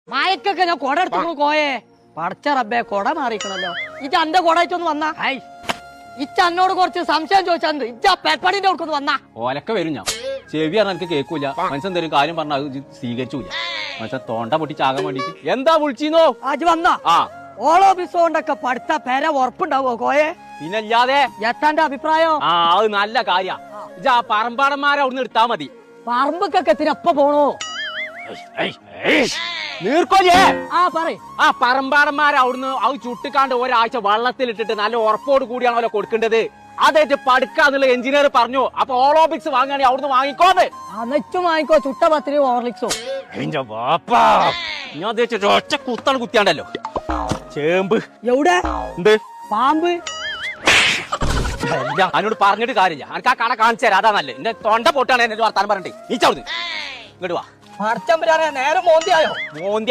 മായക്കൊക്കെ ഞാൻ കൊട എടുത്തു കോയേ പടച്ച റബ്ബേ കൊട മാറിക്കണല്ലോ ഇജ എന്റെ കൊട ആയിട്ടൊന്ന് വന്നാ ഇച്ച എന്നോട് കുറച്ച് സംശയം ചോദിച്ചാൽ ഇജ പെപ്പടിന്റെ അടുക്കൊന്ന് വന്നാ ഓലൊക്കെ വരും ഞാൻ ചെവി പറഞ്ഞാൽ എനിക്ക് കേൾക്കൂല മനുഷ്യൻ എന്തെങ്കിലും കാര്യം പറഞ്ഞാൽ അത് സ്വീകരിച്ചൂല മനുഷ്യൻ തൊണ്ട പൊട്ടിച്ചാകാൻ വേണ്ടിട്ട് എന്താ വിളിച്ചിന്നോ അജ് വന്നാ ഓളോ ബിസോണ്ടൊക്കെ പഠിത്ത പേര ഉറപ്പുണ്ടാവോ കോയെ പിന്നല്ലാതെ എത്താന്റെ അഭിപ്രായം അത് നല്ല കാര്യ ഇജാ പറമ്പാടന്മാരെ അവിടുന്ന് എടുത്താ മതി പറമ്പൊക്കെ എത്തിനപ്പ പോണോ നീർക്കോലിയേ പറയ് പറമ്പാടന്മാരെ അവിടുന്ന് അത് ചുട്ടിക്കാണ്ട് ഒരാഴ്ച വള്ളത്തിലിട്ടിട്ട് നല്ല ഉറപ്പോട് കൂടിയാണല്ലോ കൊടുക്കേണ്ടത് അതായിട്ട് പഠിക്കാന്നുള്ള എഞ്ചിനീയർ പറഞ്ഞു അപ്പൊ ഓളോപിക്സ് വാങ്ങുകയാണെങ്കിൽ അവിടുന്ന് വാങ്ങിക്കോന്ന് നെച്ചും വാങ്ങിക്കോ ചുട്ട പത്തിരി ഓർലിക്സോ ഞാൻ ഒറ്റ കുത്താണ് കുത്തിയാണ്ടല്ലോ ചേമ്പ് എവിടെ എന്ത് പാമ്പ് അതിനോട് പറഞ്ഞിട്ട് കാര്യമില്ല എനിക്ക് ആ കട കാണിച്ചു തരാം അതാ നല്ലത് എന്റെ തൊണ്ട പൊട്ടാണ് എന്നെ വർത്താനം പറഞ്ഞിട്ട് നീ ചവിടുന്ന് ഇങ്ങോട്ട് വാ പടച്ചമ്പരാനെ നേരെ മോന്തിയായോ മോന്തി